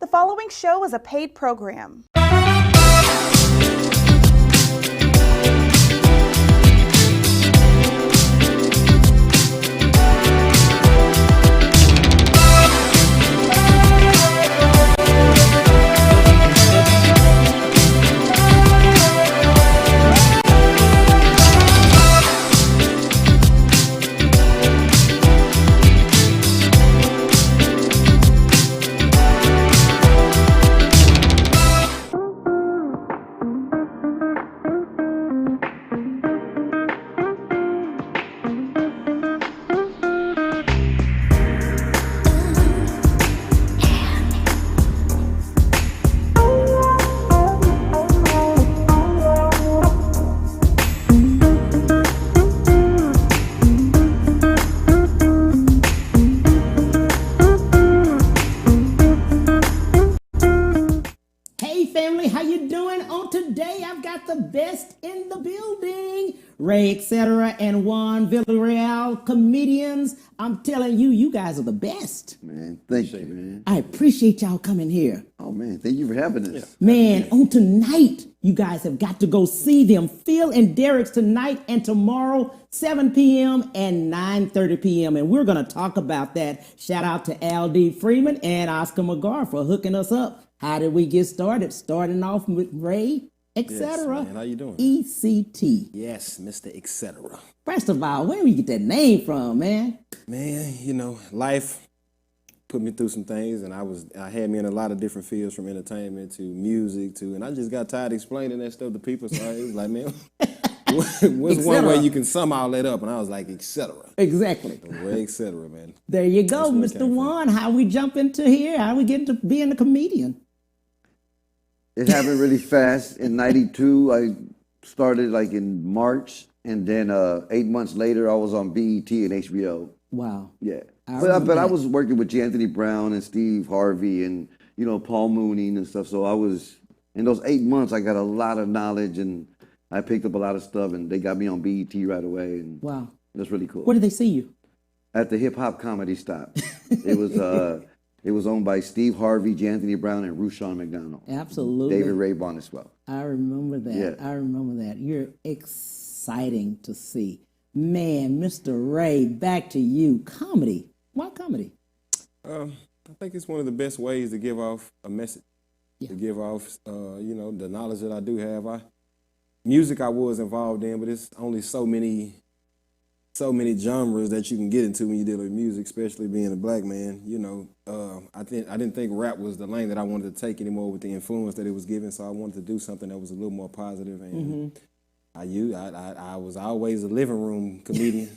following show is a paid program. Etc. and Juan Villereal, comedians. I'm telling you, you guys are the best. Man, thank you, man. I appreciate y'all coming here. Oh, man, thank you for having us. Man, on tonight, you guys have got to go see them. Phil and Derek's tonight and tomorrow, 7 p.m. and 9:30 p.m. And we're going to talk about that. Shout out to Al D. Freeman and Oscar McGar for hooking us up. How did we get started? Starting off with Ray, etc. Yes, how you doing? ECT. Yes, Mr. Etc. First of all, where did you get that name from, man? Man, you know, life put me through some things, and I had me in a lot of different fields, from entertainment to music to, and I just got tired of explaining that stuff to people. So I was like, man, what's one way you can sum all that up? And I was like, etc. Exactly. Ray, etc. Man. There you go, Mr. Juan. How we jump into here? How we get into being a comedian? It happened really fast. In '92, I started like in March, and then 8 months later, I was on BET and HBO. Wow. Yeah. But I was working with Anthony Brown and Steve Harvey and, you know, Paul Mooney and stuff. So I was, in those 8 months, I got a lot of knowledge, and I picked up a lot of stuff, and they got me on BET right away. And wow. That's really cool. Where did they see you? At the Hip Hop Comedy Stop. It was owned by Steve Harvey, Anthony Brown, and Rushion McDonald. Absolutely. David Ray Bonneswell. I remember that. Yeah. I remember that. You're exciting to see. Man, Mr. Ray, back to you. Comedy. Why comedy? I think it's one of the best ways to give off a message, to give off, you know, the knowledge that I do have. Music I was involved in, but it's only so many genres that you can get into when you deal with music, especially being a black man. You know, I didn't think rap was the lane that I wanted to take anymore with the influence that it was given. So I wanted to do something that was a little more positive. And I was always a living room comedian.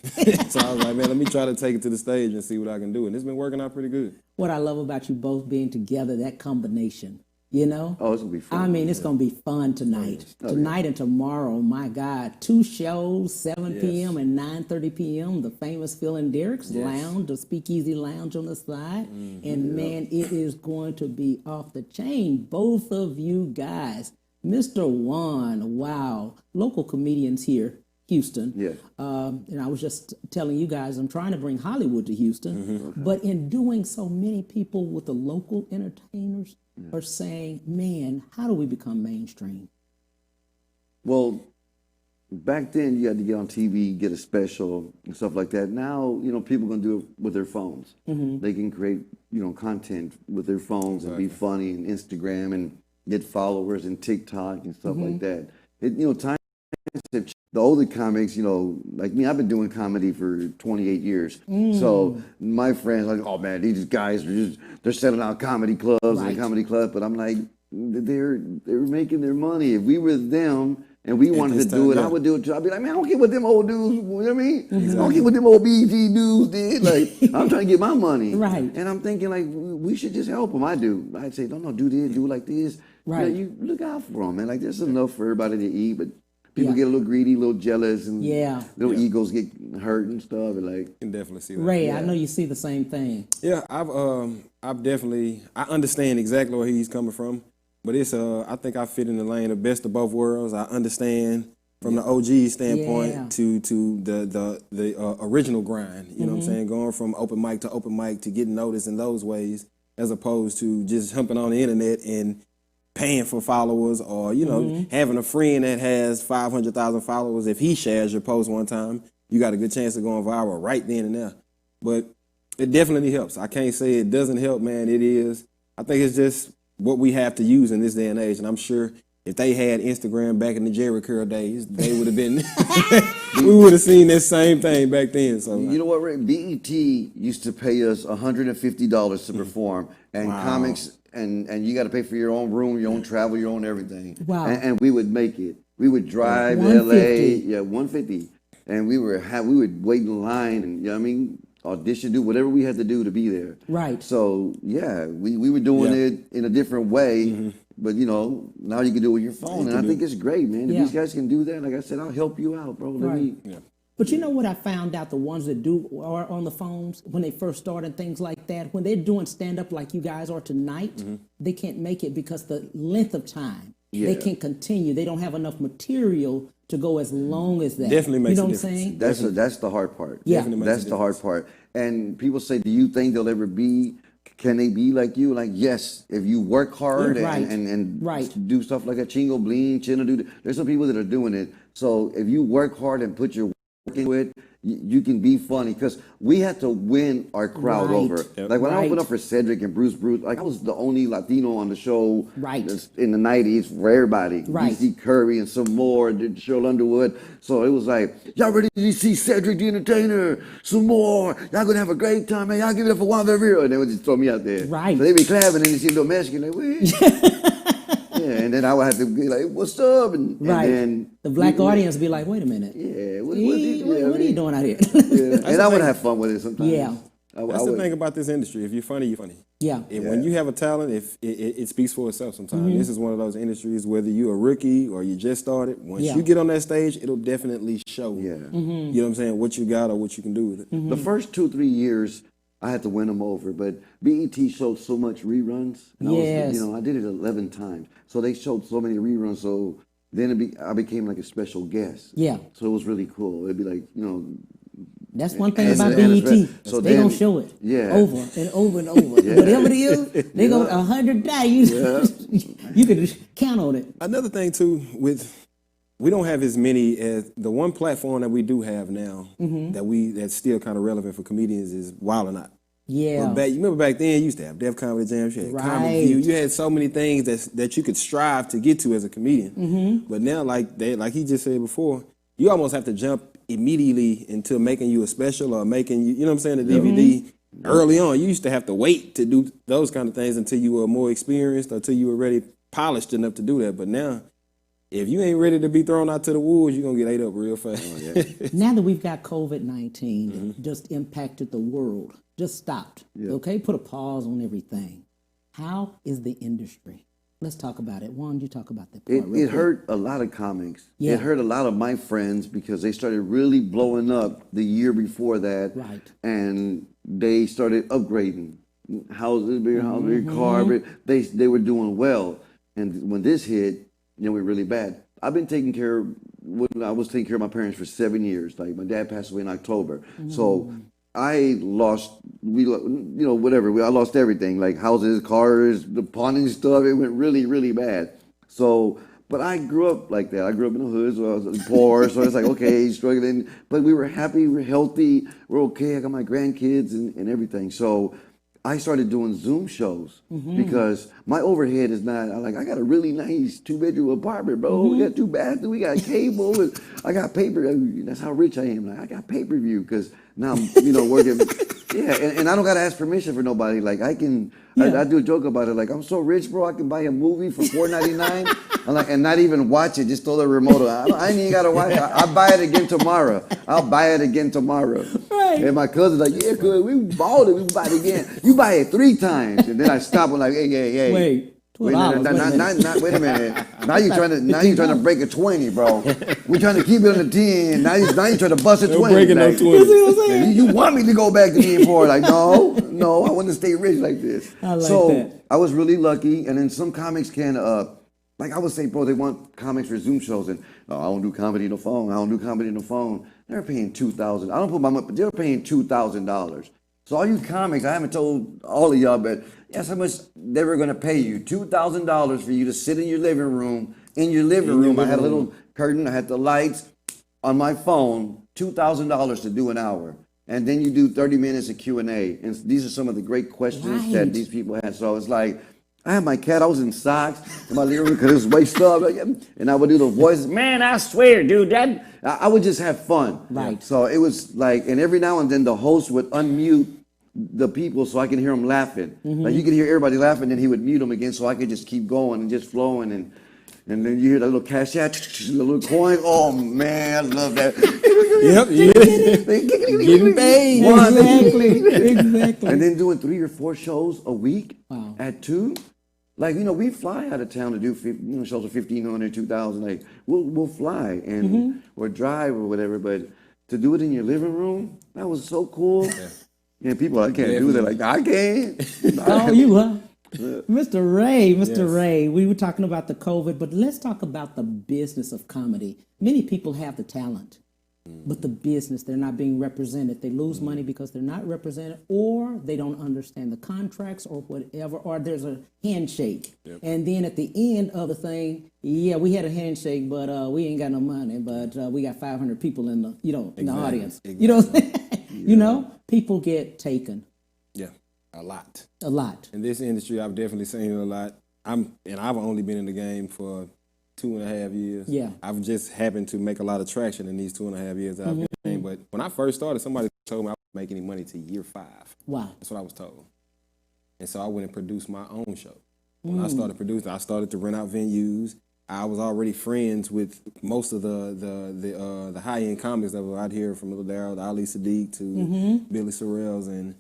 So I was like, man, let me try to take it to the stage and see what I can do. And it's been working out pretty good. What I love about you both being together, that combination. You know? Oh, it's going to be fun. I mean, it's going to be fun tonight. Tonight and tomorrow, my God. 2 shows, 7 p.m. and 9:30 p.m. The famous Phil and Derek's Lounge, the Speakeasy Lounge on the side. And man, it is going to be off the chain. Both of you guys. Mr. Juan, wow. Local comedians here, Houston. Yeah. And I was just telling you guys, I'm trying to bring Hollywood to Houston. But in doing so, many people with the local entertainers are saying, man, how do we become mainstream? Well, back then you had to get on TV, get a special and stuff like that. Now, you know, people are going to do it with their phones. They can create, you know, content with their phones and be funny, and Instagram, and get followers, and TikTok and stuff like that. You know, times have changed. The older comics, you know, like me, I've been doing comedy for 28 years. So my friends are like, oh man, these guys they're selling out comedy clubs and comedy clubs. But I'm like, they're making their money. If we were them and we wanted to do it, I would do it too. I'd be like, man, I don't care what them old dudes, you know what I mean? I don't care what them old BET dudes did. Like, I'm trying to get my money. Right. And I'm thinking, like, we should just help them. I'd say, no, do this, do it like this. Right. You know, you look out for them, man. Like, there's enough for everybody to eat, but people get a little greedy, a little jealous, and little egos get hurt and stuff. And like, You can definitely see that. Ray, I know you see the same thing. Yeah, I've definitely, I understand exactly where he's coming from, but it's I think I fit in the lane of best of both worlds. I understand from the OG standpoint to the original grind. You know what I'm saying? Going from open mic to getting noticed in those ways. as opposed to just jumping on the internet and paying for followers, or you know, having a friend that has 500,000 followers. If he shares your post one time, you got a good chance of going viral right then and there. But it definitely helps. I can't say it doesn't help, man. It is. I think it's just what we have to use in this day and age. And I'm sure if they had Instagram back in the Jerry Curl days, they would have been, we would have seen that same thing back then. So you know what, Ray? BET used to pay us $150 to perform, and comics, and you got to pay for your own room, your own travel, your own everything. Wow. And we would make it. We would drive to LA, $150, and we would wait in line, and you know what I mean, audition, do whatever we had to do to be there. Right. So yeah, we were doing it in a different way. But you know, now you can do it with your phone, and I think it's great, man. If these guys can do that, like I said, I'll help you out, bro. But you know what I found out, the ones that are on the phones, when they first start and things like that, when they're doing stand-up like you guys are tonight, they can't make it because the length of time. They can't continue. They don't have enough material to go as long as that. Definitely makes you know a what I'm saying? That's the hard part. Yeah. That's the hard part. And people say, do you think they'll ever be, can they be like you? Like, yes, if you work hard and do stuff like a Chingo Bling, Chino, there's some people that are doing it. So if you work hard and put your work into it, you can be funny, because we had to win our crowd over. Like when I opened up for Cedric and Bruce, like I was the only Latino on the show in the 90s for everybody. DC Curry and some more, Cheryl Underwood. So it was like, y'all ready to see Cedric the Entertainer? Some more. Y'all gonna have a great time, man. Y'all give it up for Juan Villereal. And they would just throw me out there. So they be clapping and they see a little Mexican like, wait. And then I would have to be like, what's up? And then the black audience be like, wait a minute. What are you doing out here? And I would have fun with it sometimes. That's the thing about this industry. If you're funny, you're funny. When you have a talent, if it speaks for itself sometimes. This is one of those industries, whether you're a rookie or you just started, once you get on that stage, it'll definitely show. You know what I'm saying? What you got or what you can do with it. The first 2-3 years, I had to win them over, but BET showed so much reruns. And I did it 11 times. So they showed so many reruns, so then I became like a special guest. So it was really cool. It'd be like, that's one thing about BET. So they don't show it over and over and over. Whatever it is, they go 100 times. You can count on it. Another thing too, we don't have as many as the one platform that we do have now that's still kind of relevant for comedians is Wild or Not. You remember back then you used to have Def Comedy Jams, you had Comedy View, you had so many things that you could strive to get to as a comedian. But now, like he just said before, you almost have to jump immediately into making you a special or making you know what I'm saying, a DVD. Early on, you used to have to wait to do those kind of things until you were more experienced, until you were ready, polished enough to do that. But now, if you ain't ready to be thrown out to the wolves, you're going to get ate up real fast. Now that we've got COVID-19 just impacted the world, just stopped, okay? Put a pause on everything. How is the industry? Let's talk about it. Juan, you talk about that part. It hurt a lot of comics. It hurt a lot of my friends because they started really blowing up the year before that. And they started upgrading. Houses, bigger house, bigger car. They were doing well. And when this hit, it went really bad. I've been taking care of, I was taking care of my parents for 7 years. Like my dad passed away in October. So I lost, I lost everything, like houses, cars, the pawning stuff. It went really, really bad. So, but I grew up like that. I grew up in the hood, so I was poor. So it's like, okay, struggling. But we were happy, we're healthy, we're okay. I got my grandkids and everything. So I started doing Zoom shows because my overhead is not, I got a really nice 2-bedroom apartment, bro. We got 2 bathrooms, we got cable, and I got paper. That's how rich I am. Like, I got pay-per-view because now I'm, working. And I don't got to ask permission for nobody. Like I can, I do a joke about it. Like I'm so rich, bro, I can buy a movie for $4.99 and not even watch it. Just throw the remote on. I ain't even got to watch it. I'll buy it again tomorrow. I'll buy it again tomorrow. And my cousin's like, yeah, cuz we bought it. We buy it again. You buy it 3 times. And then I stop and like, hey. Wait. Wait a minute. Now you're trying to break a 20, bro. We're trying to keep it on the 10. Now you're trying to bust a 20. Breaking like, no 20. You want me to go back to being poor? Like, no, I want to stay rich like this. I like that. I was really lucky. And then some comics can, like I would say, bro, they want comics for Zoom shows, and I don't do comedy on the phone. They're paying $2,000. I don't put my money, but they're paying $2,000 So all you comics, I haven't told all of y'all, but guess how much they were gonna pay you? $2,000 for you to sit in your living room. In your living room, I had a little curtain, I had the lights on my phone, $2,000 to do an hour. And then you do 30 minutes of Q&A. And these are some of the great questions that these people had. So it's like, I had my cat, I was in socks in my living room because it was way stuff. And I would do the voices, man, I swear, dude, I would just have fun. Right. So it was like, and every now and then the host would unmute the people so I can hear them laughing. Like you could hear everybody laughing, then he would mute them again so I could just keep going and just flowing. And then you hear that little cash out, the little coin. Oh man, I love that. Getting paid. Exactly. And then doing 3 or 4 shows a week at 2. Like, we fly out of town to do shows of 1,500, 2,000. Like, we'll fly and or drive or whatever. But to do it in your living room, that was so cool. Yeah, people, I can't do that. Like, I can't. Oh, you huh? Mr. Ray, we were talking about the COVID, but let's talk about the business of comedy. Many people have the talent, but the business, they're not being represented. They lose money because they're not represented, or they don't understand the contracts or whatever, or there's a handshake. And then at the end of the thing, we had a handshake, but we ain't got no money, but we got 500 people in the, in the audience. Exactly. People get taken. Yeah. A lot. In this industry, I've definitely seen it a lot. I've only been in the game for 2.5 years. Yeah. I've just happened to make a lot of traction in these 2.5 years I've been in the game. But when I first started, somebody told me I wouldn't make any money till year 5. Wow. That's what I was told. And so I went and produced my own show. When I started producing, I started to rent out venues. I was already friends with most of the high-end comics that were out here, from Little Darryl to Ali Sadiq to Billy Sorrells. And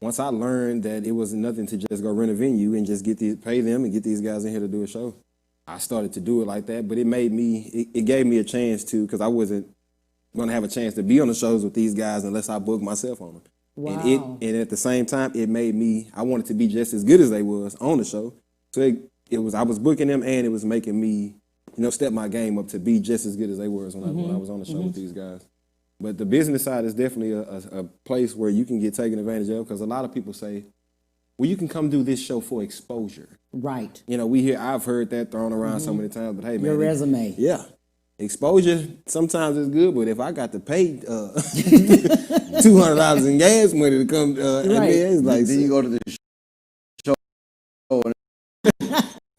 once I learned that it was nothing to just go rent a venue and just pay them and get these guys in here to do a show, I started to do it like that. But it gave me a chance to, because I wasn't going to have a chance to be on the shows with these guys unless I booked myself on them. Wow. And at the same time, it made me, I wanted to be just as good as they was on the show. So I was booking them, and it was making me, step my game up to be just as good as they was when I was on the show with these guys. But the business side is definitely a place where you can get taken advantage of, because a lot of people say, well, you can come do this show for exposure. Right. I've heard that thrown around so many times, but hey, man. Your resume. Yeah. Exposure sometimes is good, but if I got to pay $200 in gas money to come, it's like, then you go to the show.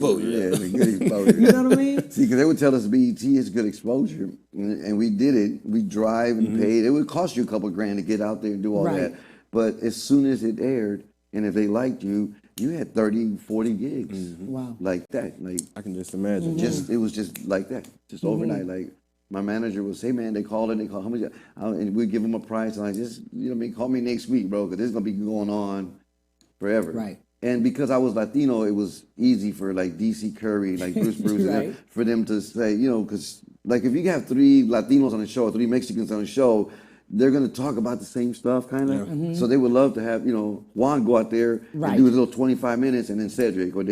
exposure. It's a good exposure. You know what I mean? See, because they would tell us BET is good exposure, and we did it. We drive and paid. It would cost you a couple grand to get out there and do all that. But as soon as it aired, and if they liked you, you had 30, 40 gigs. Wow. Like that. Like, I can just imagine. it was just like that. Just overnight. Like, my manager would say, man, they call, how much? And we'd give them a price. And I just, call me next week, bro, because this is going to be going on forever. Right. And because I was Latino, it was easy for like DC Curry, like Bruce, Right. for them to say, because like if you have 3 Latinos on the show, or 3 Mexicans on the show, they're going to talk about the same stuff, kind of. So they would love to have, Juan go out there and do a little 25 minutes, and then Cedric, or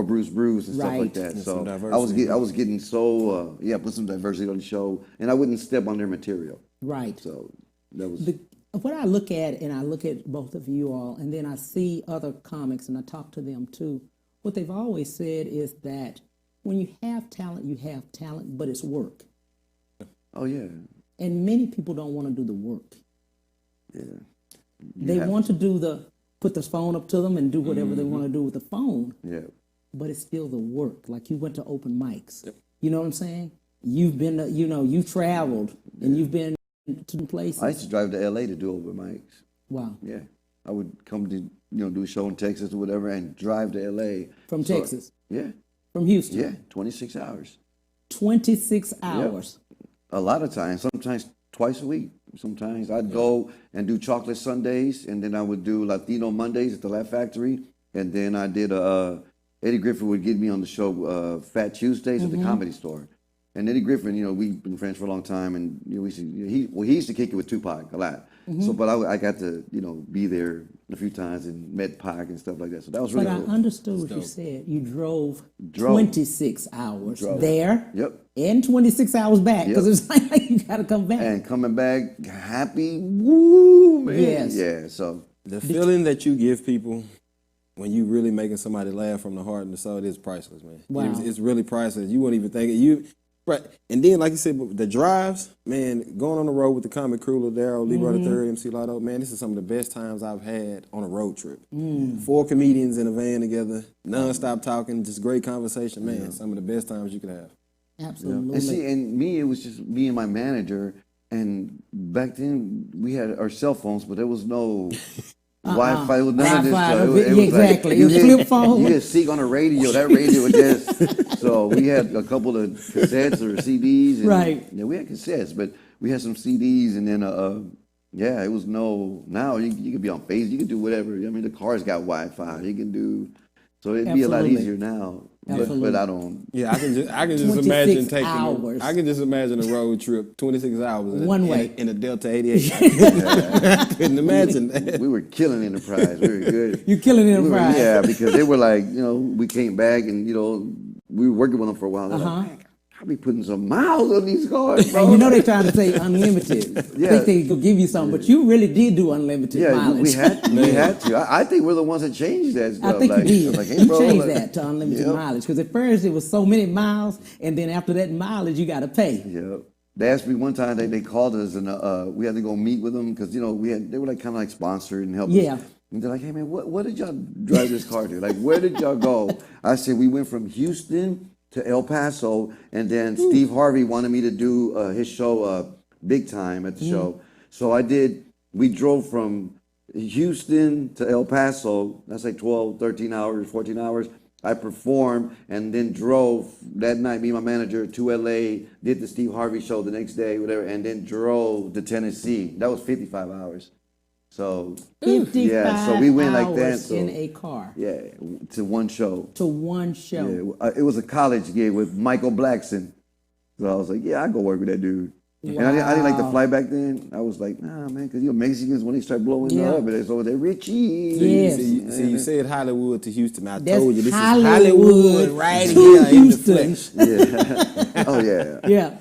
Bruce and stuff like that. And so I was getting so put some diversity on the show, and I wouldn't step on their material. Right. So that was. What I look at, and I look at both of you all, and then I see other comics, and I talk to them too. What they've always said is that when you have talent, but it's work. Oh, yeah. And many people don't want to do the work. Yeah. They want to put the phone up to them and do whatever they want to do with the phone. Yeah. But it's still the work. Like, you went to open mics. Yep. You know what I'm saying? You've been, you've traveled, and you've been to places. I used to drive to L.A. to do open mics. Wow. Yeah. I would come to, do a show in Texas or whatever, and drive to L.A. From Texas? Yeah. From Houston? Yeah, 26 hours. 26 hours? Yep. A lot of times, sometimes twice a week. Sometimes I'd go and do Chocolate Sundays, and then I would do Latino Mondays at the Laugh Factory, and then I did Eddie Griffin would get me on the show Fat Tuesdays at the Comedy Store. And Eddie Griffin, we've been friends for a long time, and he used to kick it with Tupac a lot. So, but I got to be there a few times and met Pac and stuff like that. So that was really cool. But I understood what you said. You drove 26 hours there, and 26 hours back, because it's like you got to come back. And coming back happy, woo, man. Yes. Yeah. So The feeling that you give people when you really making somebody laugh from the heart and the soul is priceless, man. Wow. It's really priceless. You wouldn't even think it. Right. And then, like you said, the drives, man, going on the road with the comic crew, Daryl, Leroy the Third, MC Lotto, man, this is some of the best times I've had on a road trip. 4 comedians in a van together, nonstop talking, just great conversation, man. Some of the best times you could have. Absolutely. And see, and me, it was just me and my manager. And back then, we had our cell phones, but there was no Wi-Fi. There was none of this Wi-Fi, stuff. It was exactly. Like, It was flip phone. You just seek on the radio. That radio was just. So we had a couple of cassettes or CDs. And, Right. Yeah, we had cassettes, but we had some CDs, and then yeah, it was no. Now you could be on Facebook. You can do whatever. I mean, the cars got Wi-Fi. You can do. So it'd be a lot Absolutely. easier now. Absolutely. But I don't. Yeah, I can just 26 imagine taking. hours. I can just imagine a road trip, 26 hours One way. in a Delta 88. I couldn't imagine that. We were killing Enterprise. We were good. You're killing We were- Enterprise. yeah, because they were like, we came back and, we were working with them for a while. They're like, "Man, I'll be putting some miles on these cars, bro." And you know they're trying to say unlimited. Yeah. Think they could give you something, but you really did do unlimited yeah, mileage. we had to. I think we're the ones that changed that I stuff. think like, you did. Like, hey, You bro, changed like- that to unlimited Yep. mileage because at first it was so many miles, and then after that mileage you got to pay. Yeah. They asked me one time, they called us and we had to go meet with them because, they were like kind of like sponsored and helped Yeah. us. And they're like, "Hey, man, what did y'all drive this car to? Like, where did y'all go?" I said, "We went from Houston to El Paso, and then Steve Harvey wanted me to do his show Big Time at the show. So we drove from Houston to El Paso. That's like 12, 13 hours, 14 hours. I performed and then drove that night, me and my manager, to LA, did the Steve Harvey show the next day, whatever, and then drove to Tennessee. That was 55 hours. So 55 yeah, so we went like that. hours So, in a car yeah, to one show. to one show. Yeah, it was a college gig with Michael Blackson. So I was like, yeah, I go work with that dude. And I didn't like to fly back then. I was like, nah, man, because Mexicans, when they start blowing Yeah. up, it's over there, Richie. Yes. See, you said Hollywood to Houston. I That's told you this Hollywood is Hollywood right to here in the Houston. flesh. Yeah. Oh, yeah. Yeah,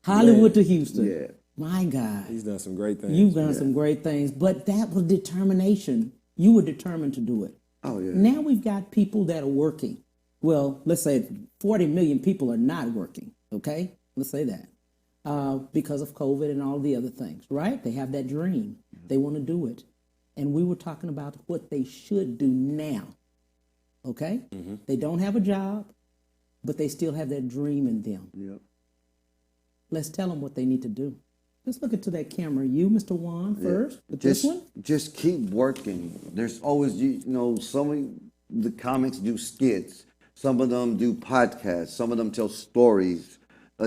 Hollywood to Houston. Yeah. My God, He's done some great things. you've done some great things, but that was determination. You were determined to do it. Oh, yeah. Now we've got people that are working. Well, let's say 40 million people are not working, okay? Let's say that. Because of COVID and all the other things, right? They have that dream. They want to do it. And we were talking about what they should do now, okay? They don't have a job, but they still have that dream in them. Yep. Let's tell them what they need to do. Let's look into that camera. You, Mr. Juan, first, with this one. Just keep working. There's always, some of the comics do skits. Some of them do podcasts. Some of them tell stories.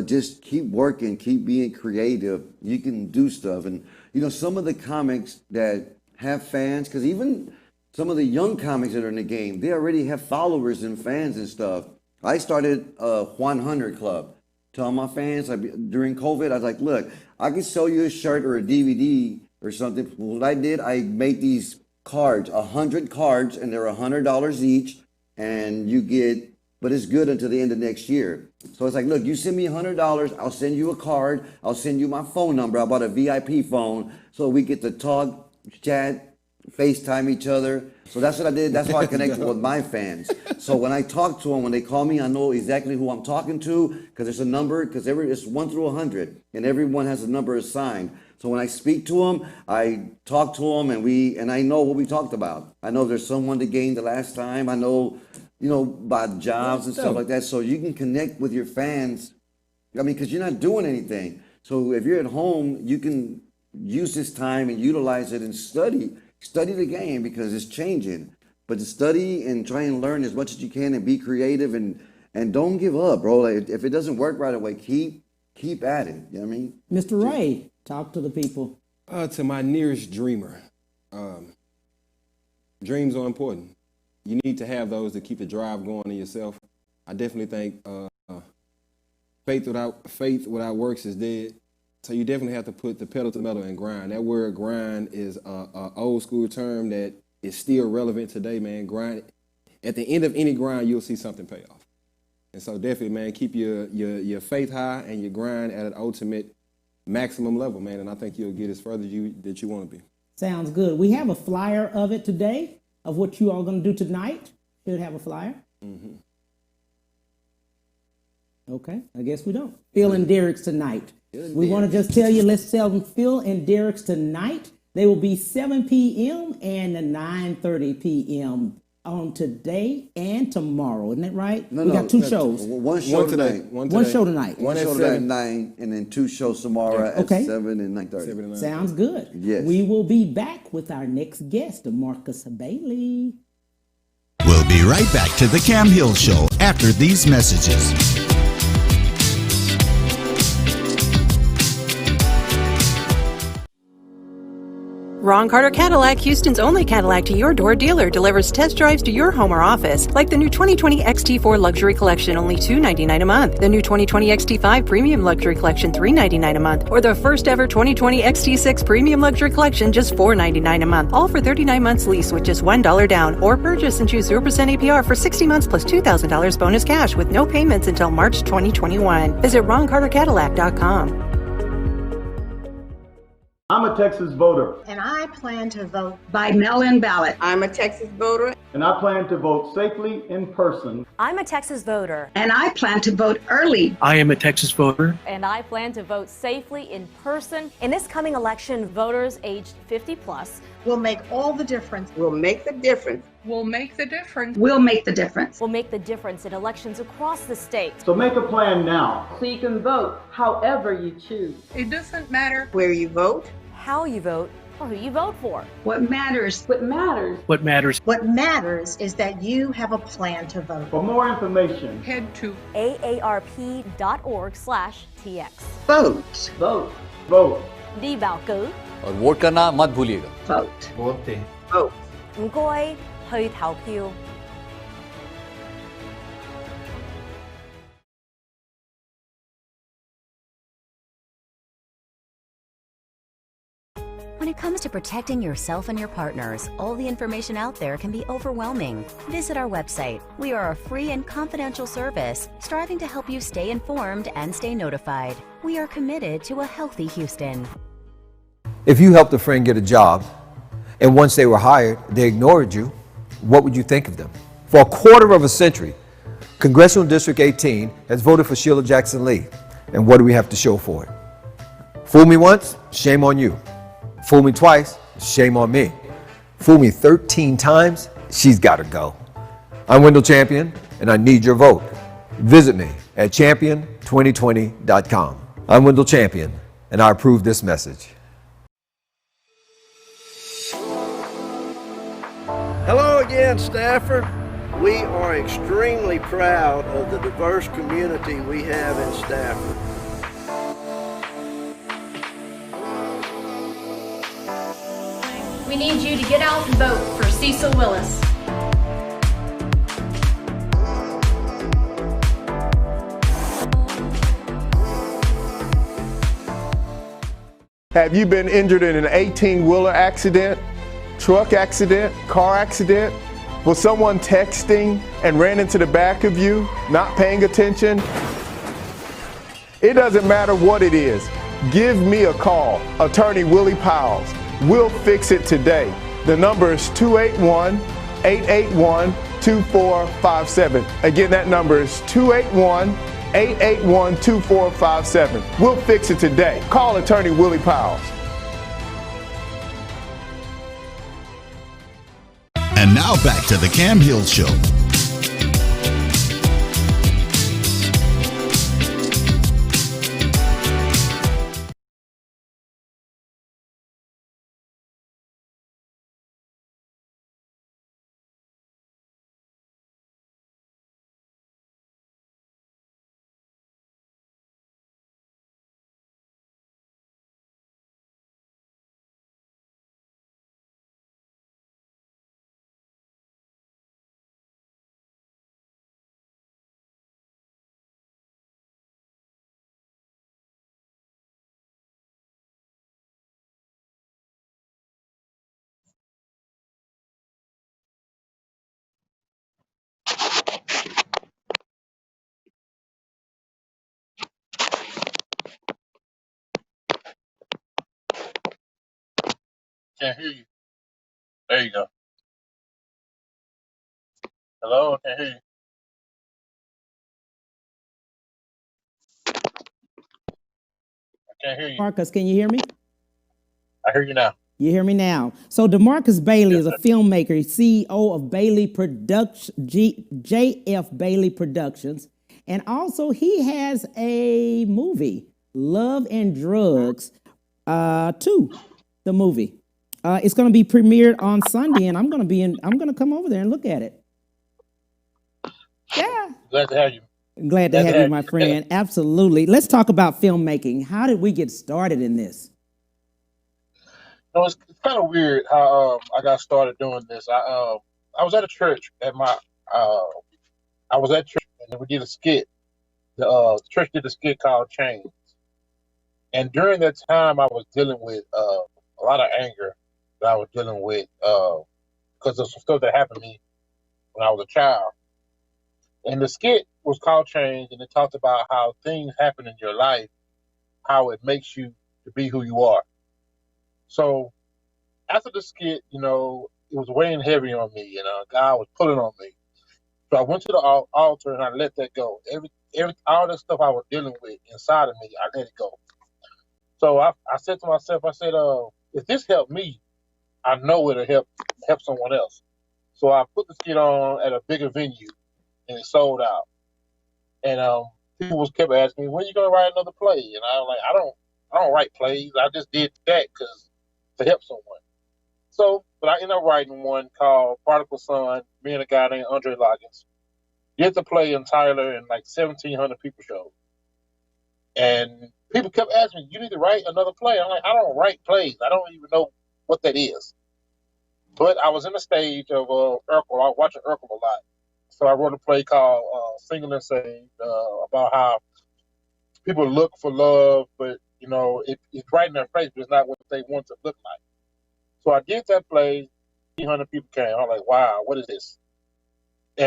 Just keep working. Keep being creative. You can do stuff. And, some of the comics that have fans, because even some of the young comics that are in the game, they already have followers and fans and stuff. I started a 100 Club. Tell my fans, during COVID, I was like, look, I can sell you a shirt or a DVD or something. What I did, I made these cards, 100 cards, and they're $100 each, and you get, but it's good until the end of next year. So it's like, look, you send me $100, I'll send you a card, I'll send you my phone number. I bought a VIP phone so we get to talk, chat, FaceTime each other. So that's what I did. That's how I connected with my fans. So when I talk to them, when they call me, I know exactly who I'm talking to because there's a number, because it's 1 through 100, and everyone has a number assigned. So when I speak to them, I talk to them, and I know what we talked about. I know if there's someone to gain the last time. I know, about jobs and stuff like that. So you can connect with your fans. I mean, because you're not doing anything. So if you're at home, you can use this time and utilize it and study the game because it's changing. But to study and try and learn as much as you can and be creative and don't give up, bro. Like if it doesn't work right away, keep at it. You know what I mean? Mr. Ray, talk to the people. To my nearest dreamer, dreams are important. You need to have those to keep the drive going in yourself. I definitely think faith without works is dead. So you definitely have to put the pedal to the metal and grind. That word grind is a old school term that is still relevant today, man. Grind. At the end of any grind, you'll see something pay off. And so definitely, man, keep your faith high and your grind at an ultimate maximum level, man. And I think you'll get as further that you want to be. Sounds good. We have a flyer of it today, of what you all going to do tonight. Should have a flyer. Mm-hmm. Okay, I guess we don't. Phil and Derek's tonight. We want to just tell you, let's tell them Phil and Derek's tonight. They will be 7 p.m. and 9:30 p.m. on today and tomorrow. Isn't that right? We got two shows. One show tonight. One show tonight. One show tonight at 9, and then 2 shows tomorrow at 7 and 9:30. Sounds good. Yes. We will be back with our next guest, Demarcus Bailey. We'll be right back to the Cam Hill Show after these messages. Ron Carter Cadillac, Houston's only Cadillac to your door dealer, delivers test drives to your home or office, like the new 2020 XT4 Luxury Collection, only $299 a month, the new 2020 XT5 Premium Luxury Collection, $399 a month, or the first ever 2020 XT6 Premium Luxury Collection, just $499 a month, all for 39 months lease with just $1 down, or purchase and choose 0% APR for 60 months plus $2,000 bonus cash with no payments until March 2021. Visit RonCarterCadillac.com. I'm a Texas voter. And I plan to vote by mail-in ballot. I'm a Texas voter. And I plan to vote safely in person. I'm a Texas voter. And I plan to vote early. I am a Texas voter. And I plan to vote safely in person. In this coming election, voters aged 50 plus will make all the difference. Will make the difference. Will make the difference. Will make the difference. Will make the difference in elections across the state. So make a plan now. So you can vote however you choose. It doesn't matter where you vote, how you vote, or who you vote for. What matters. What matters. What matters. What matters is that you have a plan to vote. For more information, head to aarp.org/tx. Vote. Vote. Vote. đi bầu cử. और vote करना मत भूलिएगा. Vote. Vote. Vote. 唔該，去投票。When it comes to protecting yourself and your partners, all the information out there can be overwhelming. Visit our website. We are a free and confidential service striving to help you stay informed and stay notified. We are committed to a healthy Houston. If you helped a friend get a job, and once they were hired, they ignored you, what would you think of them? For a quarter of a century, Congressional District 18 has voted for Sheila Jackson Lee. And what do we have to show for it? Fool me once, shame on you. Fool me twice, shame on me. Fool me 13 times, she's got to go. I'm Wendell Champion, and I need your vote. Visit me at champion2020.com. I'm Wendell Champion, and I approve this message. Hello again, Stafford. We are extremely proud of the diverse community we have in Stafford. We need you to get out and vote for CECIL Willis. Have you been injured in an 18-wheeler accident, truck accident, car accident? Was someone texting and ran into the back of you, not paying attention? It doesn't matter what it is. Give me a call, Attorney Willie Powells. We'll fix it today. The number is 281-881-2457. Again, that number is 281-881-2457. We'll fix it today. Call Attorney Willie Powells. And now back to the Cam Hill Show. Can't hear you. There you go. Hello, I can't hear you. I can't hear you. Demarcus, can you hear me? I hear you now. You hear me now? So Demarcus Bailey is a filmmaker, CEO of Bailey JF Bailey Productions, and also he has a movie, Love and Drugs 2, the movie. It's going to be premiered on Sunday, and I'm going to come over there and look at it. Yeah. Glad to have you. Glad to have you, my friend. Absolutely. Let's talk about filmmaking. How did we get started in this? It's kind of weird how I got started doing this. I was at a church at my I was at church and we did a skit. The church did a skit called Chains, and during that time I was dealing with a lot of anger that I was dealing with because of some stuff that happened to me when I was a child. And the skit was called Change, and it talked about how things happen in your life, how it makes you to be who you are. So after the skit, it was weighing heavy on me, and God was pulling on me. So I went to the altar and I let that go. All that stuff I was dealing with inside of me, I let it go. So I said to myself, I said, if this helped me, I know it'll help someone else. So I put the skit on at a bigger venue, and it sold out. And people kept asking me, when are you gonna write another play? And I was like, I don't write plays. I just did that to help someone. So, but I ended up writing one called Prodigal Son, me and a guy named Andre Loggins. Did the play in Tyler, and like 1,700 people showed. And people kept asking me, you need to write another play. I'm like, I don't write plays. I don't even know what that is. But I was in the stage of Urkel. I was watching Urkel a lot. So I wrote a play called Single and Saved, about how people look for love, but, it's right in their face, but it's not what they want to look like. So I did that play. 300 people came. I'm like, wow, what is this?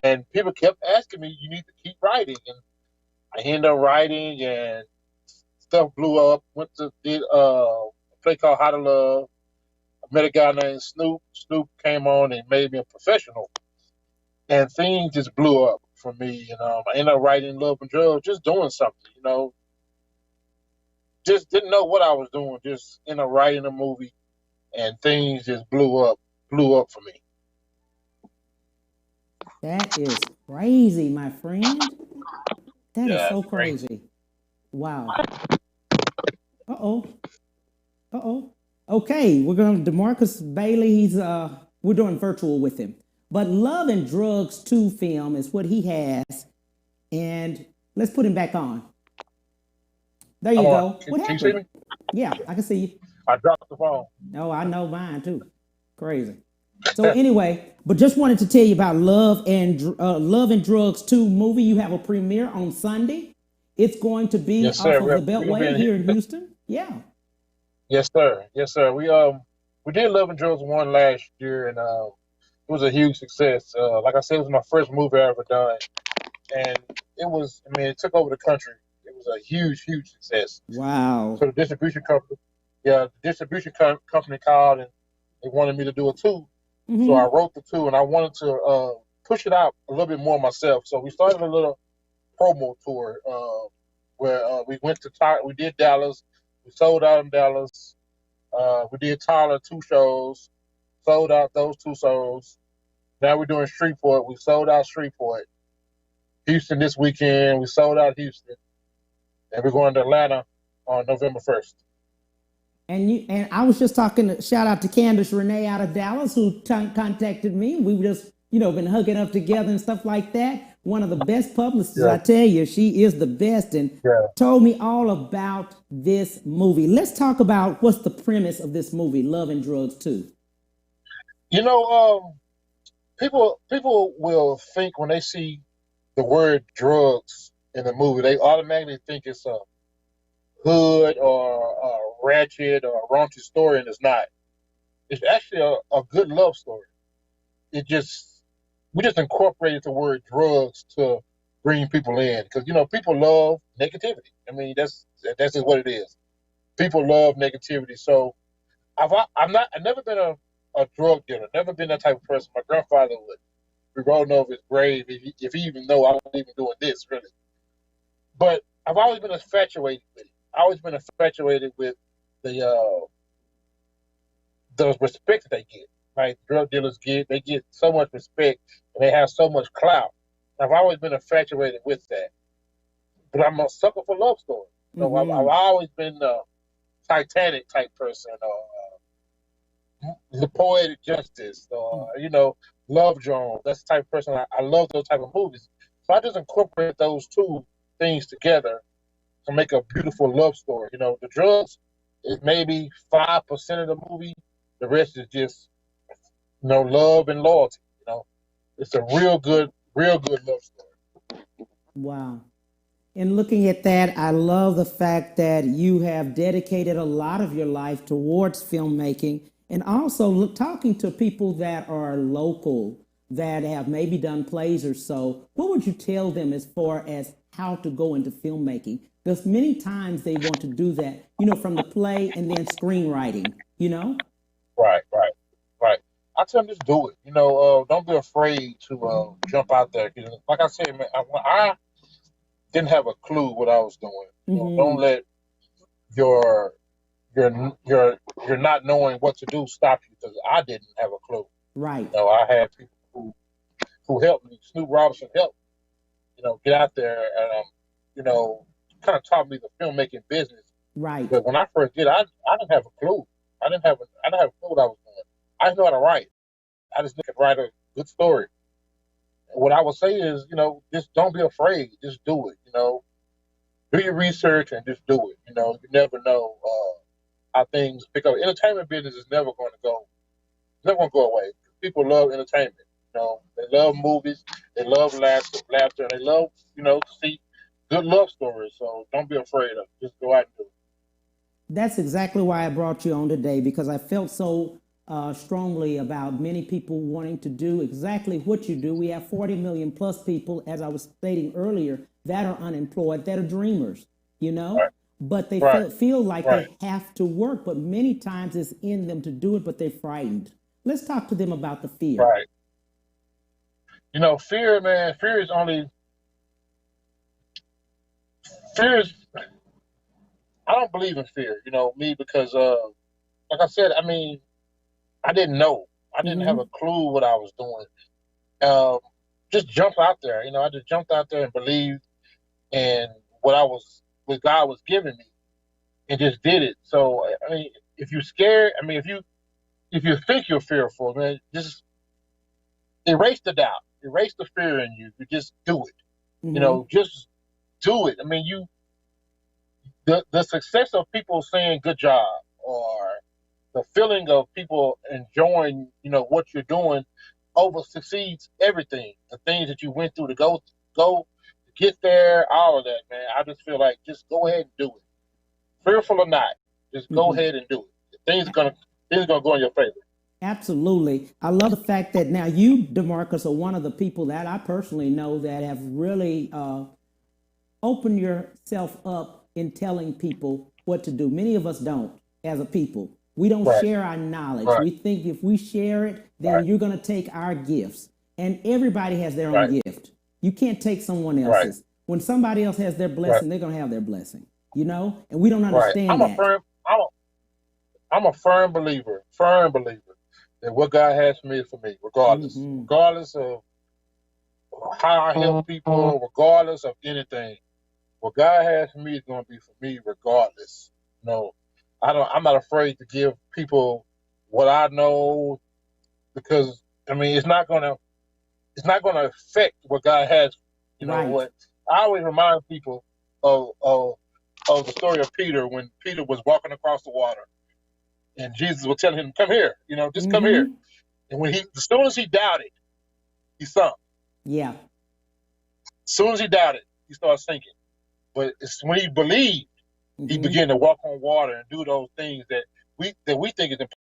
And people kept asking me, you need to keep writing. And I ended up writing, and stuff blew up. Did a play called How to Love. I met a guy named Snoop. Snoop came on and made me a professional. And things just blew up for me. I ended up writing Love and Drugs, just doing something, Just didn't know what I was doing, just ended up writing a movie, and things just blew up for me. That is crazy, my friend. That is so crazy. Wow. Okay, we're going to Demarcus Bailey. We're doing virtual with him. But Love and Drugs 2 film is what he has. And let's put him back on. There you go. What happened? Can you see me? Yeah, I can see you. I dropped the phone. Oh, I know mine too. Crazy. So anyway, but just wanted to tell you about Love and Drugs 2 movie. You have a premiere on Sunday. It's going to be off of the Beltway here in Houston. Yeah. Yes, sir. Yes, sir. We did Love and Drugs 1 last year, and it was a huge success. Like I said, it was my first movie I ever done, and it took over the country. It was a huge, huge success. Wow. So the distribution company called, and they wanted me to do a 2. Mm-hmm. So I wrote the 2, and I wanted to push it out a little bit more myself. So we started a little promo tour where we went to we did Dallas. We sold out in Dallas. We did Tyler 2 shows, sold out those 2 shows. Now we're doing Shreveport. We sold out Shreveport. Houston this weekend. We sold out Houston. And we're going to Atlanta on November 1st. And I was just talking, shout out to Candace Renee out of Dallas, who contacted me. We just, been hooking up together and stuff like that. One of the best publicists, I tell you, she is the best, and told me all about this movie. Let's talk about what's the premise of this movie, Love and Drugs 2. People will think when they see the word drugs in the movie, they automatically think it's a hood or a ratchet or a raunchy story, and it's not. It's actually a good love story. We just incorporated the word drugs to bring people in, because people love negativity. I mean, that's just what it is. People love negativity. So I've never been a drug dealer. Never been that type of person. My grandfather would be rolling over his grave if he even know I was even doing this really. But I've always been infatuated with it. I've always been infatuated with the respect that they get. Right, drug dealers they get so much respect and they have so much clout. I've always been infatuated with that. But I'm a sucker for love stories. So I've always been a Titanic type person, or the Poetic Justice, or Love Jones. That's the type of person I love those type of movies. So I just incorporate those two things together to make a beautiful love story. The drugs is maybe 5% of the movie. The rest is just love and loyalty. It's a real good love story. Wow. And looking at that, I love the fact that you have dedicated a lot of your life towards filmmaking, and also talking to people that are local, that have maybe done plays or so. What would you tell them as far as how to go into filmmaking? Because many times they want to do that, from the play and then screenwriting, Right. I tell them just do it. Don't be afraid to jump out there. Like I said, man, I didn't have a clue what I was doing. Don't let your not knowing what to do stop you, because I didn't have a clue. Right. I had people who helped me. Snoop Robinson helped me, get out there and kind of taught me the filmmaking business. Right. But when I first did, I didn't have a clue. I didn't have a clue what I was doing. I didn't know how to write. I just could write a good story. What I would say is, just don't be afraid. Just do it. Do your research and just do it. You never know how things pick up. Entertainment business is never going to go away. People love entertainment. They love movies. They love laughter. And they love, to see good love stories. So don't be afraid of it. Just go out and do it. That's exactly why I brought you on today, because I felt so strongly about many people wanting to do exactly what you do. We have 40 million plus people, as I was stating earlier, that are unemployed, that are dreamers, Right. but they feel like they have to work, but many times it's in them to do it, but they're frightened. Let's talk to them about the fear. Right. Fear, man, fear is, I don't believe in fear, me, because, like I said, I didn't know. I didn't have a clue what I was doing. Just jump out there. I just jumped out there and believed in what God was giving me, and just did it. So, if you're scared, if you think you're fearful, man, just erase the doubt, erase the fear in you. You just do it. Just do it. The success of people saying good job, or the feeling of people enjoying, what you're doing, over succeeds everything. The things that you went through to go to get there, all of that, man. I just feel like just go ahead and do it. Fearful or not, just go ahead and do it. Things are gonna go in your favor. Absolutely. I love the fact that now you, Demarcus, are one of the people that I personally know that have really opened yourself up in telling people what to do. Many of us don't, as a people. We don't share our knowledge. We think if we share it, then you're going to take our gifts. And everybody has their own gift. You can't take someone else's. When somebody else has their blessing, they're going to have their blessing. And we don't understand that. I'm a firm believer that what God has for me is for me, regardless of how I help people, regardless of anything. What God has for me is going to be for me, regardless. I'm not afraid to give people what I know, because it's not going to affect what God has. What I always remind people of the story of Peter, when Peter was walking across the water, and Jesus was telling him, "Come here, just come here." And as soon as he doubted, he sunk. Yeah. As soon as he doubted, he started sinking. But it's when he believed, he began to walk on water and do those things that we think is impossible.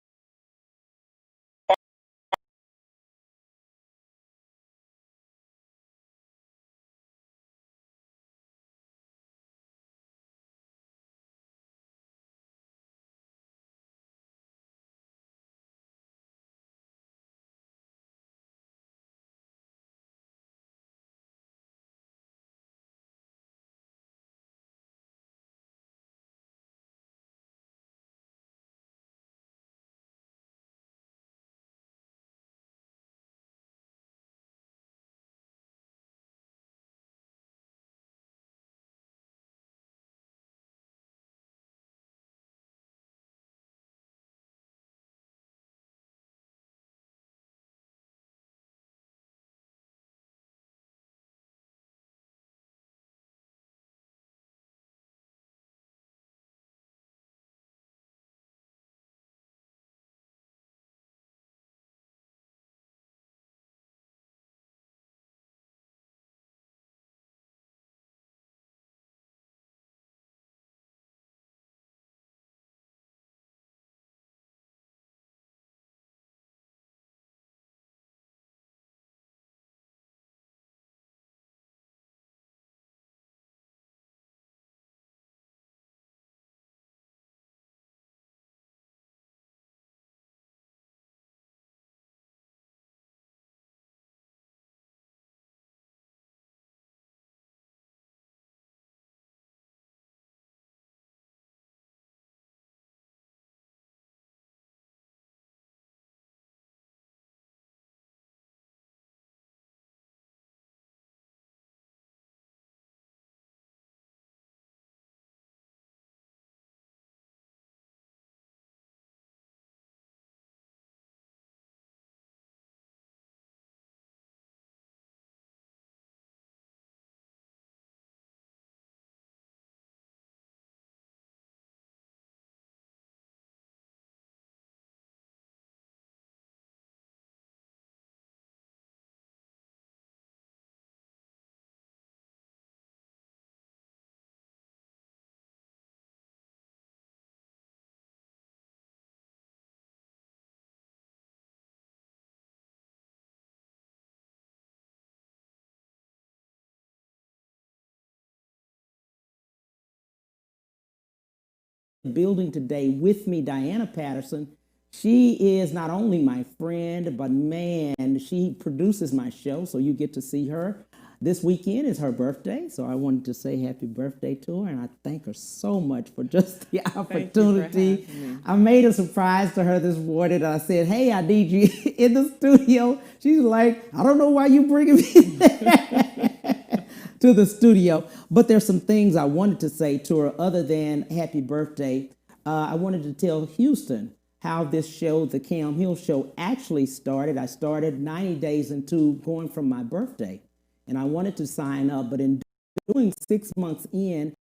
building today with me, Diana Patterson. She is not only my friend, but man, she produces my show, so you get to see her. This weekend is her birthday, so I wanted to say happy birthday to her, and I thank her so much for just the opportunity. I made a surprise to her this morning. I said, hey, I need you in the studio. She's like, I don't know why you bringing me to the studio. But there's some things I wanted to say to her other than happy birthday. I wanted to tell Houston how this show, the Cam Hill Show, actually started. I started 90 days into going from my birthday. And I wanted to sign up, but in doing 6 months in,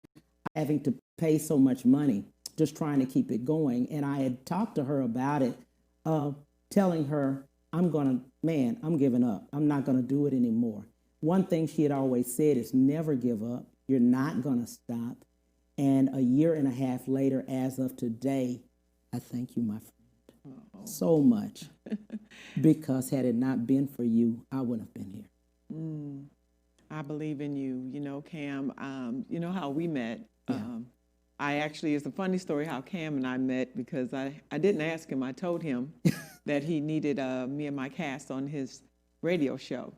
having to pay so much money, just trying to keep it going. And I had talked to her about it, telling her, I'm giving up. I'm not going to do it anymore. One thing she had always said is never give up. You're not going to stop. And a year and a half later, as of today, I thank you, my friend, so much. Because had it not been for you, I wouldn't have been here. I believe in you. You know, Cam, you know how we met. Yeah. I actually, it's a funny story how Cam and I met, because I didn't ask him. I told him that he needed me and my cast on his radio show.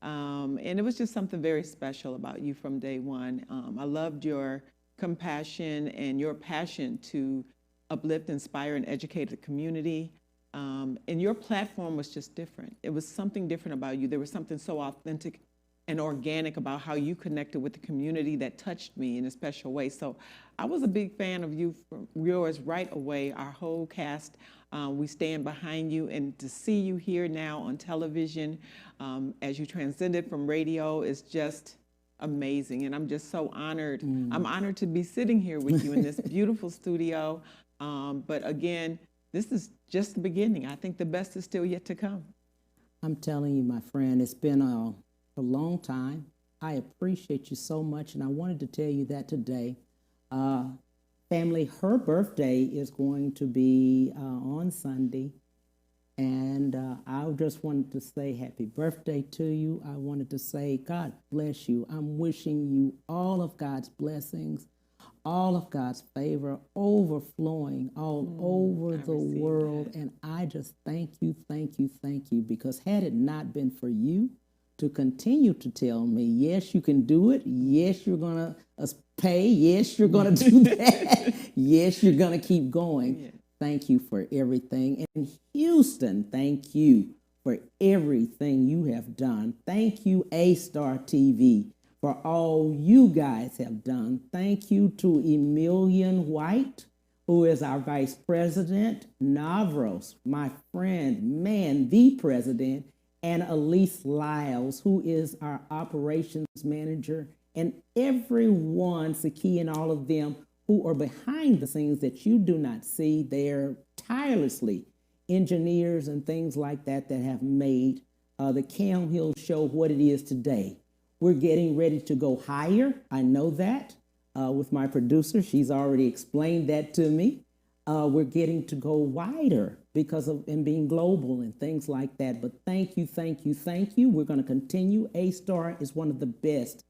And it was just something very special about you from day one. I loved your compassion and your passion to uplift, inspire, and educate the community. And your platform was just different. It was something different about you. There was something so authentic and organic about how you connected with the community that touched me in a special way. So I was a big fan of yours right away. Our whole cast, we stand behind you. And to see you here now on television as you transcended from radio is just amazing. And I'm just so honored. I'm honored to be sitting here with you in this beautiful studio. But again, this is just the beginning. I think the best is still yet to come. I'm telling you, my friend, it's been a long time. I appreciate you so much, and I wanted to tell you that today. Family, her birthday is going to be on Sunday, and I just wanted to say happy birthday to you. I wanted to say God bless you. I'm wishing you all of God's blessings, all of God's favor overflowing all over the world. And I just thank you, because had it not been for you to continue to tell me, yes, you can do it. Yes, you're going to pay. Yes, you're going to do that. Yes, you're going to keep going. Yeah. Thank you for everything. And Houston, thank you for everything you have done. Thank you, A-Star TV, for all you guys have done. Thank you to Emilian White, who is our Vice President, Navros, my friend, the President, and Elise Lyles, who is our Operations Manager, and everyone, Saki and all of them, who are behind the scenes that you do not see. They're tirelessly engineers and things like that that have made the Cam Hill Show what it is today. We're getting ready to go higher. I know that with my producer. She's already explained that to me. We're getting to go wider because of and being global and things like that. But thank you. We're going to continue. A-Star is one of the best.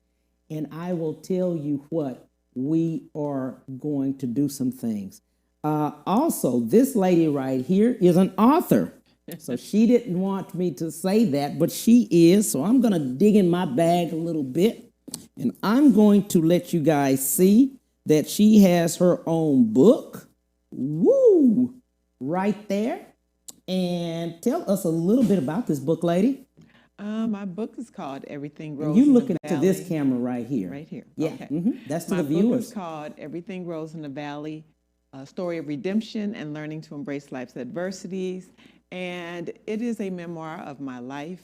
And I will tell you what, we are going to do some things. Also, this lady right here is an author. So she didn't want me to say that, but she is. So I'm going to dig in my bag a little bit, and I'm going to let you guys see that she has her own book. Woo! Right there. And tell us a little bit about this book, lady. My book is called Everything Grows You in the looking Valley. to this camera right here. Right here. Yeah. Okay. That's to My the viewers. book is called Everything Grows in the Valley, a story of redemption and learning to embrace life's adversities. And it is a memoir of my life.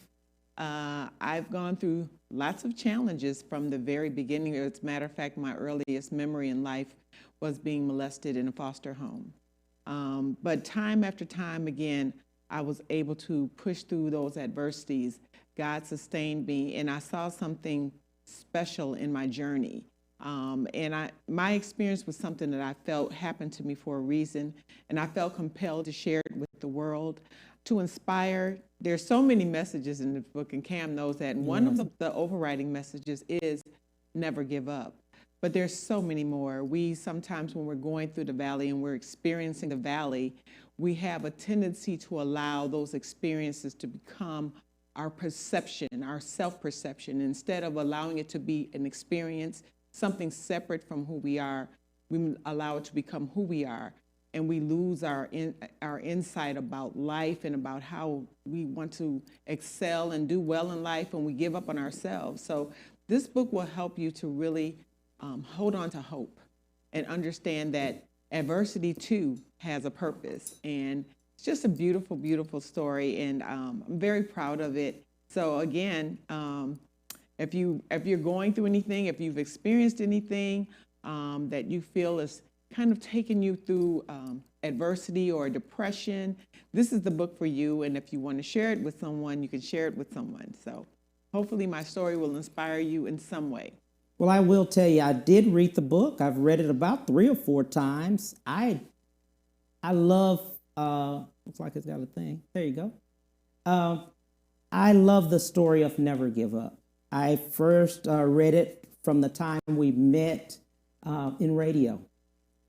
I've gone through lots of challenges from the very beginning. As a matter of fact, my earliest memory in life was being molested in a foster home. But time after time again, I was able to push through those adversities. God sustained me, and I saw something special in my journey. My experience was something that I felt happened to me for a reason, and I felt compelled to share it with the world, to inspire. There's so many messages in the book, and Cam knows that. And one of the overriding messages is never give up. but there's so many more. We sometimes, when we're going through the valley and we're experiencing the valley, we have a tendency to allow those experiences to become our perception, our self-perception. Instead of allowing it to be an experience, something separate from who we are, we allow it to become who we are. And we lose our insight about life and about how we want to excel and do well in life, and we give up on ourselves. So this book will help you to really hold on to hope and understand that adversity too has a purpose. And it's just a beautiful, beautiful story, and I'm very proud of it. So again, if you're going through anything, if you've experienced anything that you feel is kind of taking you through adversity or depression, this is the book for you. And if you want to share it with someone, you can share it with someone. So hopefully my story will inspire you in some way. Well, I will tell you, I did read the book. I've read it about 3 or 4 times. I love, looks like it's got a thing. There you go. I love the story of Never Give Up. I first read it from the time we met in radio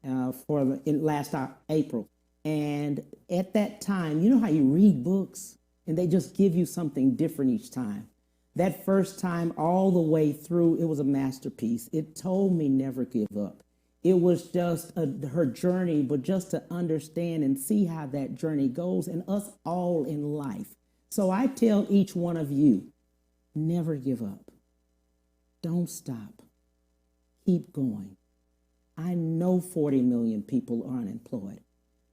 in last April. And at that time, you know how you read books and they just give you something different each time. That first time all the way through, it was a masterpiece. It told me never give up. It was just her journey, but just to understand and see how that journey goes, and us all in life. So I tell each one of you, never give up. Don't stop. Keep going. I know 40 million people are unemployed.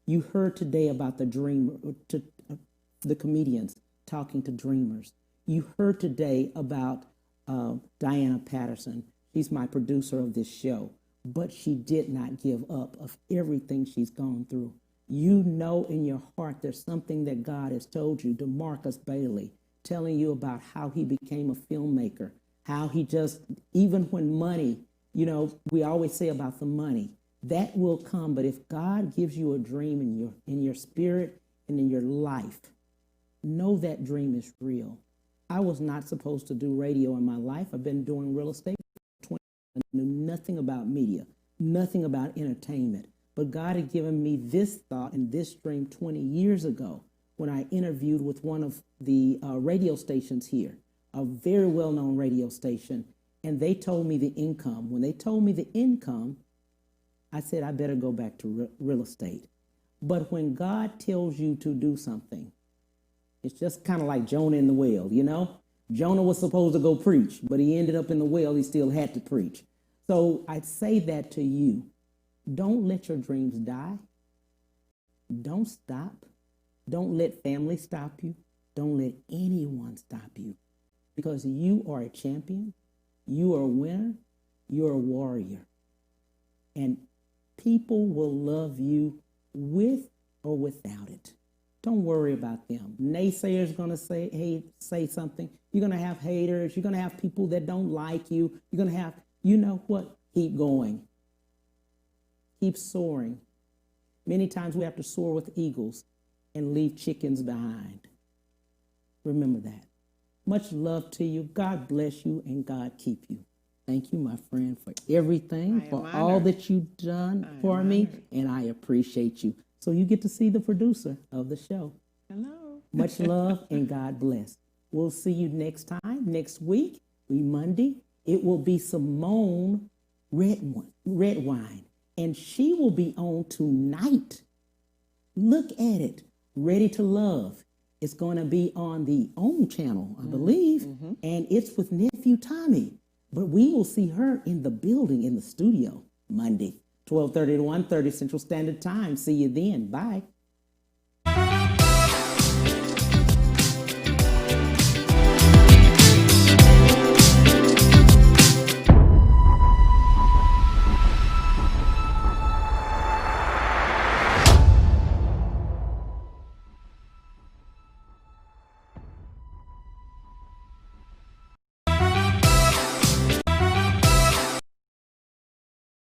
You heard today about the comedians talking to dreamers. You heard today about Diana Patterson. She's my producer of this show, but she did not give up of everything she's gone through. You know in your heart there's something that God has told you. Demarcus Bailey telling you about how he became a filmmaker, how he just, even when money, you know, we always say about the money, that will come. But if God gives you a dream in your spirit and in your life, know that dream is real. I was not supposed to do radio in my life. I've been doing real estate for 20 years. I knew nothing about media, nothing about entertainment. But God had given me this thought and this dream 20 years ago when I interviewed with one of the radio stations here, a very well-known radio station, and they told me the income. When they told me the income, I said, I better go back to real estate. But when God tells you to do something, it's just kind of like Jonah in the whale, you know? Jonah was supposed to go preach, but he ended up in the whale. He still had to preach. So I'd say that to you. Don't let your dreams die. Don't stop. Don't let family stop you. Don't let anyone stop you, because you are a champion. You are a winner. You're a warrior. And people will love you with or without it. Don't worry about them. Naysayers going to say something. You're going to have haters. You're going to have people that don't like you. You're going to have, you know what? Keep going. Keep soaring. Many times we have to soar with eagles and leave chickens behind. Remember that. Much love to you. God bless you and God keep you. Thank you, my friend, for everything, for all that you've done for me, and I appreciate you. So you get to see the producer of the show. Hello. Much love and God bless. We'll see you next time, next week, Monday. It will be Simone Redwine, and she will be on tonight. Look at it, Ready to Love. It's going to be on the OWN channel, I believe, and it's with nephew Tommy. But we will see her in the building, in the studio, Monday, 12:30 to 1:30 Central Standard Time. See you then. Bye.